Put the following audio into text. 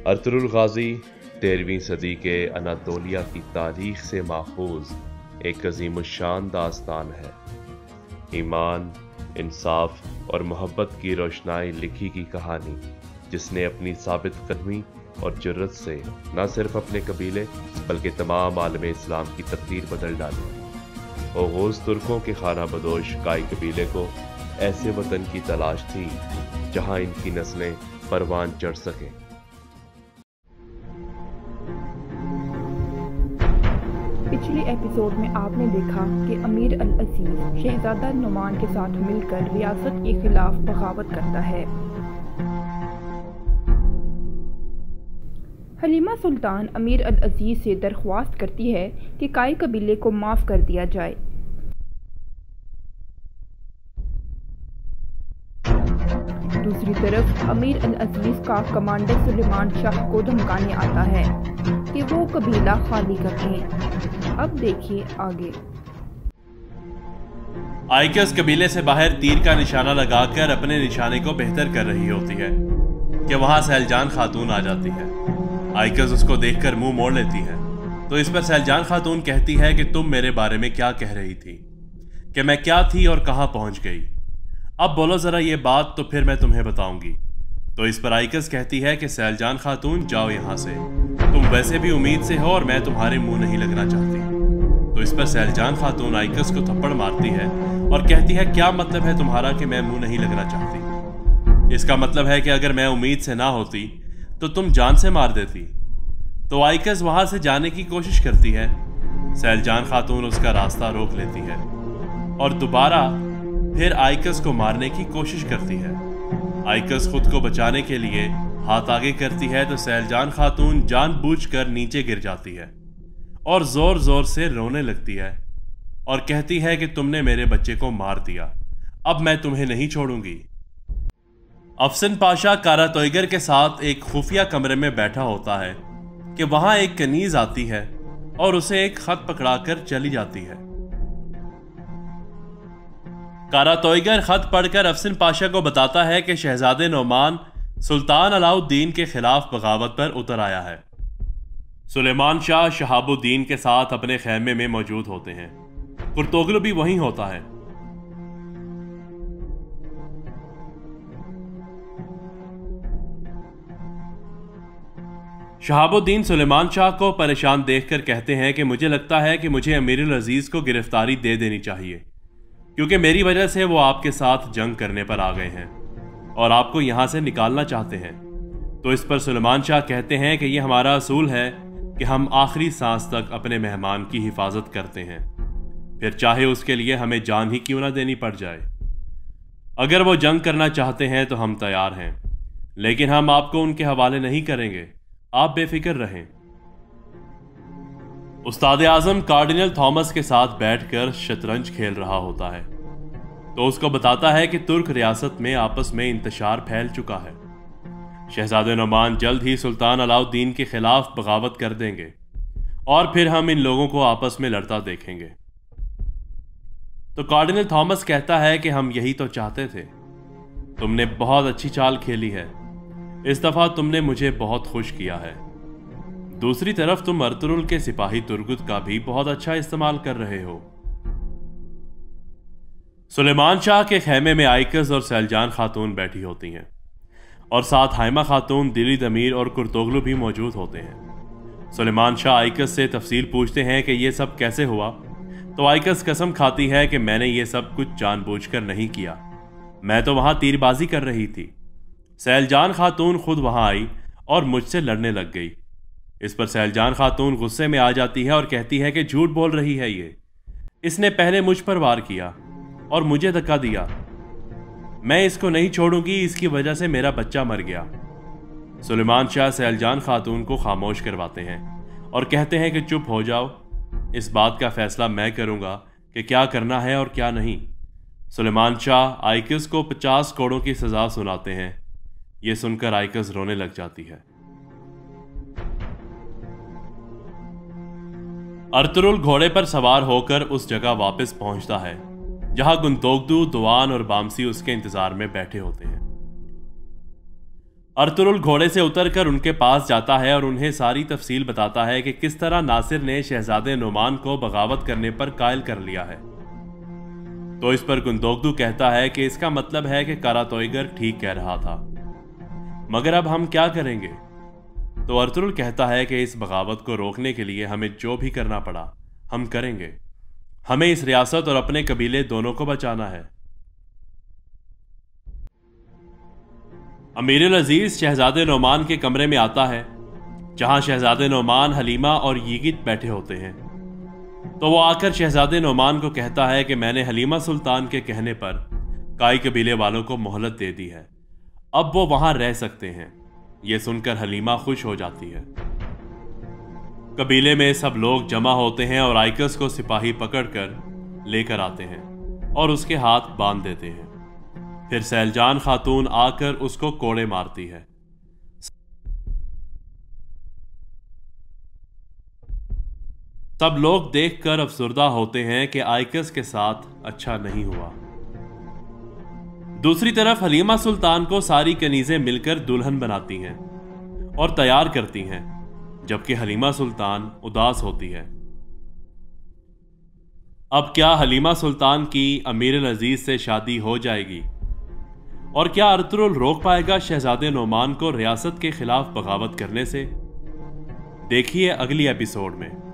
Ertugrul गाजी 13वीं सदी के Anatolia की तारीख से माखूज एक अजीमुश्शान दास्तान है। ईमान, इंसाफ और मोहब्बत की रोशनाई लिखी की कहानी जिसने अपनी साबित कदमी और जुर्रत से न सिर्फ अपने कबीले बल्कि तमाम आलम इस्लाम की तकदीर बदल डाली। ओगोज़ तुर्कों के खाना बदोश काई कबीले को ऐसे वतन की तलाश थी जहां इनकी नस्लें परवान चढ़ सकें। पिछले एपिसोड में आपने देखा कि अमीर अल अजीज शहजादा नुमान के साथ मिलकर रियासत के खिलाफ बगावत करता है। हलीमा सुल्तान अमीर अल अजीज से दरख्वास्त करती है कि काई कबीले को माफ़ कर दिया जाए। दूसरी तरफ अमीर अल अजीज का कमांडर सुलेमान शाह को धमकाने आता है कि वो कबीला खाली कर दें। अब देखिए आगे। आइकस कबीले से बाहर तीर का निशाना लगाकर अपने निशाने को बेहतर कर रही होती है कि वहां सैलजान खातून आ जाती है। आइकस उसको देखकर मुंह मोड़ लेती है तो इस पर सैलजान खातून कहती है कि तुम मेरे बारे में क्या कह रही थी, कि मैं क्या थी और कहां पहुंच गई। अब बोलो जरा ये बात तो फिर मैं तुम्हें बताऊंगी। तो इस पर आइकस कहती है कि सैलजान खातून जाओ यहाँ से, तुम वैसे भी उम्मीद से हो और मैं तुम्हारे मुंह नहीं लगना चाहती। तो इस पर सैलजान खातून आइकस को थप्पड़ मारती है और कहती है क्या मतलब है तुम्हारा कि मैं मुंह नहीं लगना चाहती। इसका मतलब है कि अगर मैं उम्मीद से ना होती तो तुम जान से मार देती। तो आइकस वहां से जाने की कोशिश करती है। सैलजान खातून उसका रास्ता रोक लेती है और दोबारा फिर आइकस को मारने की कोशिश करती है। आइकस खुद को बचाने के लिए हाथ आगे करती है तो सैलजान खातून जानबूझकर नीचे गिर जाती है और जोर जोर से रोने लगती है और कहती है कि तुमने मेरे बच्चे को मार दिया, अब मैं तुम्हें नहीं छोड़ूंगी। अफसन पाशा कारा तोयगर के साथ एक खुफिया कमरे में बैठा होता है कि वहां एक कनीज आती है और उसे एक खत पकड़ाकर चली जाती है। कारा तोयगर खत पढ़कर अफसन पाशा को बताता है कि शहजादे नोमान सुल्तान अलाउद्दीन के खिलाफ बगावत पर उतर आया है। सुलेमान शाह शहाबुद्दीन के साथ अपने खैमे में मौजूद होते हैं। कुर्तोगलू भी वहीं होता है। शहाबुद्दीन सुलेमान शाह को परेशान देखकर कहते हैं कि मुझे लगता है कि मुझे अमीरुल अजीज को गिरफ्तारी दे देनी चाहिए क्योंकि मेरी वजह से वो आपके साथ जंग करने पर आ गए हैं और आपको यहां से निकालना चाहते हैं। तो इस पर सुलेमान शाह कहते हैं कि यह हमारा असूल है कि हम आखिरी सांस तक अपने मेहमान की हिफाजत करते हैं, फिर चाहे उसके लिए हमें जान ही क्यों ना देनी पड़ जाए। अगर वो जंग करना चाहते हैं तो हम तैयार हैं, लेकिन हम आपको उनके हवाले नहीं करेंगे, आप बेफिक्र रहें। उस्ताद आजम कार्डिनल थॉमस के साथ बैठकर शतरंज खेल रहा होता है तो उसको बताता है कि तुर्क रियासत में आपस में इंतशार फैल चुका है। शहजादे नोमान जल्द ही सुल्तान अलाउद्दीन के खिलाफ बगावत कर देंगे और फिर हम इन लोगों को आपस में लड़ता देखेंगे। तो कार्डिनल थॉमस कहता है कि हम यही तो चाहते थे, तुमने बहुत अच्छी चाल खेली है, इस दफा तुमने मुझे बहुत खुश किया है। दूसरी तरफ तुम अर्तुरुल के सिपाही तुर्गुत का भी बहुत अच्छा इस्तेमाल कर रहे हो। सुलेमान शाह के खेमे में आइकस और सैलजान खातून बैठी होती हैं और साथ हाइमा खातून, दिली दमीर और कुर्तोगलू भी मौजूद होते हैं। सुलेमान शाह आइकस से तफसील पूछते हैं कि यह सब कैसे हुआ तो आइकस कसम खाती है कि मैंने ये सब कुछ जानबूझकर नहीं किया, मैं तो वहां तीरबाजी कर रही थी। सैलजान खातून खुद वहां आई और मुझसे लड़ने लग गई। इस पर सैलजान खातून गुस्से में आ जाती है और कहती है कि झूठ बोल रही है ये, इसने पहले मुझ पर वार किया और मुझे धक्का दिया, मैं इसको नहीं छोड़ूंगी, इसकी वजह से मेरा बच्चा मर गया। सुलेमान शाह सैलजान खातून को खामोश करवाते हैं और कहते हैं कि चुप हो जाओ, इस बात का फैसला मैं करूंगा कि क्या करना है और क्या नहीं। सुलेमान शाह आइकस को 50 कोड़ों की सजा सुनाते हैं। यह सुनकर आइकस रोने लग जाती है। अर्तुरुल घोड़े पर सवार होकर उस जगह वापस पहुंचता है जहां गुंतोगदू, दुआन और बामसी उसके इंतजार में बैठे होते हैं। अर्तुरुल घोड़े से उतरकर उनके पास जाता है और उन्हें सारी तफसील बताता है कि किस तरह नासिर ने शहजादे नुमान को बगावत करने पर कायल कर लिया है। तो इस पर गुंदोगदू कहता है कि इसका मतलब है कि कारातोइगर ठीक कह रहा था, मगर अब हम क्या करेंगे? तो अर्तुरुल कहता है कि इस बगावत को रोकने के लिए हमें जो भी करना पड़ा हम करेंगे। हमें इस रियासत और अपने कबीले दोनों को बचाना है। अमीरुल अजीज शहजादे नोमान के कमरे में आता है, जहां शहजादे नोमान, हलीमा और यीगित बैठे होते हैं। तो वो आकर शहजादे नोमान को कहता है कि मैंने हलीमा सुल्तान के कहने पर काई कबीले वालों को मोहलत दे दी है, अब वो वहां रह सकते हैं। ये सुनकर हलीमा खुश हो जाती है। कबीले में सब लोग जमा होते हैं और आइकस को सिपाही पकड़कर लेकर आते हैं और उसके हाथ बांध देते हैं। फिर सैलजान खातून आकर उसको कोड़े मारती है। सब लोग देखकर अफसुर्दा होते हैं कि आइकस के साथ अच्छा नहीं हुआ। दूसरी तरफ हलीमा सुल्तान को सारी कनीजें मिलकर दुल्हन बनाती हैं और तैयार करती हैं, जबकि हलीमा सुल्तान उदास होती है। अब क्या हलीमा सुल्तान की अमीरुल अजीज से शादी हो जाएगी? और क्या अर्तुरुल रोक पाएगा शहजादे नोमान को रियासत के खिलाफ बगावत करने से? देखिए अगली एपिसोड में।